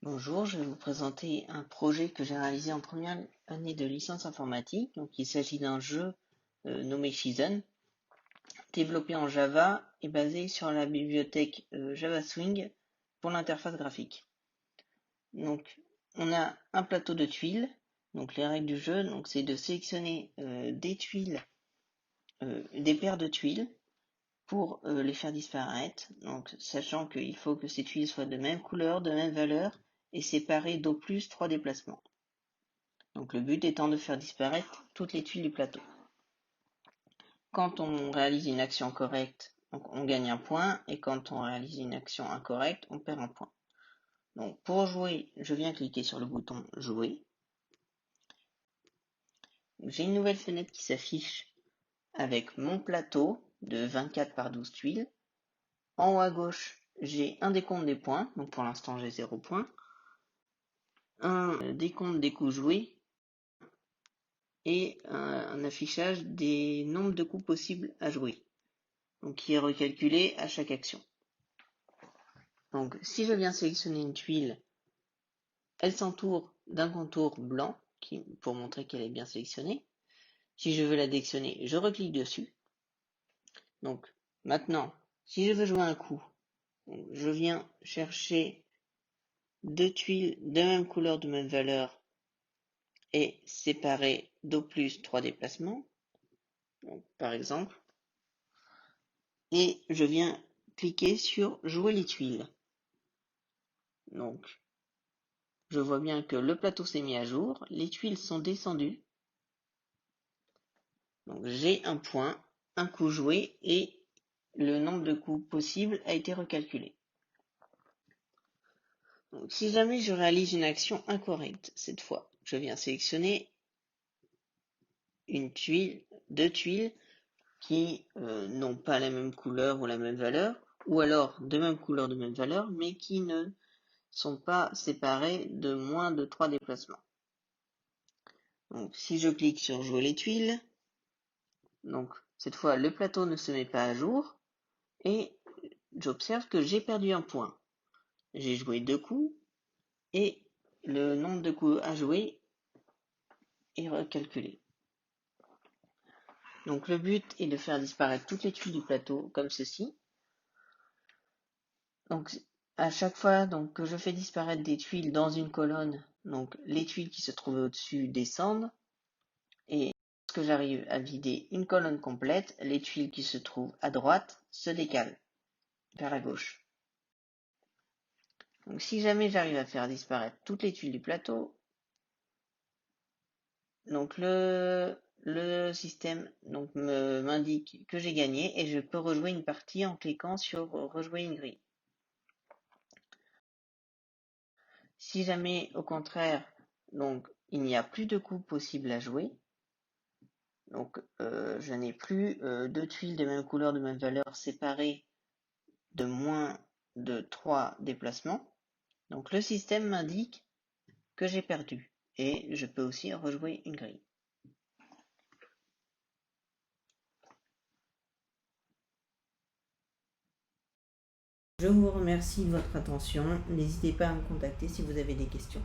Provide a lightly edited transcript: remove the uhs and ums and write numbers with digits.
Bonjour, je vais vous présenter un projet que j'ai réalisé en première année de licence informatique. Donc, il s'agit d'un jeu nommé Shizen, développé en Java et basé sur la bibliothèque Java Swing pour l'interface graphique. Donc, on a un plateau de tuiles. Donc, les règles du jeu, c'est de sélectionner des tuiles, des paires de tuiles pour les faire disparaître. Donc, sachant qu'il faut que ces tuiles soient de même couleur, de même valeur et séparées d'au plus 3 déplacements. Donc le but étant de faire disparaître toutes les tuiles du plateau. Quand on réalise une action correcte, on gagne un point, et quand on réalise une action incorrecte, on perd un point. Donc pour jouer, je viens cliquer sur le bouton jouer. J'ai une nouvelle fenêtre qui s'affiche avec mon plateau de 24 par 12 tuiles. En haut à gauche, j'ai un décompte des points, donc pour l'instant j'ai 0 points. Un décompte des coups joués et un affichage des nombres de coups possibles à jouer, donc qui est recalculé à chaque action. Donc si je viens sélectionner une tuile, elle s'entoure d'un contour blanc pour montrer qu'elle est bien sélectionnée. Si je veux la sélectionner, je reclique dessus. Donc maintenant, si je veux jouer un coup, je viens chercher deux tuiles de même couleur, de même valeur et séparées d'au plus 3 déplacements, donc, par exemple, et je viens cliquer sur jouer les tuiles. Donc je vois bien que le plateau s'est mis à jour, les tuiles sont descendues. Donc j'ai un point, un coup joué et le nombre de coups possibles a été recalculé. Donc si jamais je réalise une action incorrecte, cette fois, je viens sélectionner une tuile, deux tuiles qui n'ont pas la même couleur ou la même valeur, ou alors de même couleur, de même valeur, mais qui ne sont pas séparées de moins de 3 déplacements. Donc si je clique sur jouer les tuiles, donc cette fois le plateau ne se met pas à jour et j'observe que j'ai perdu un point. J'ai joué 2 coups et le nombre de coups à jouer est recalculé. Donc le but est de faire disparaître toutes les tuiles du plateau comme ceci. Donc à chaque fois que je fais disparaître des tuiles dans une colonne, donc les tuiles qui se trouvaient au-dessus descendent, et lorsque j'arrive à vider une colonne complète, les tuiles qui se trouvent à droite se décalent vers la gauche. Donc si jamais j'arrive à faire disparaître toutes les tuiles du plateau, donc le système m'indique que j'ai gagné et je peux rejouer une partie en cliquant sur rejouer une grille. Si jamais au contraire il n'y a plus de coups possibles à jouer, donc je n'ai plus deux tuiles de même couleur, de même valeur séparées de moins de 3 déplacements, donc le système m'indique que j'ai perdu et je peux aussi rejouer une grille. Je vous remercie de votre attention. N'hésitez pas à me contacter si vous avez des questions.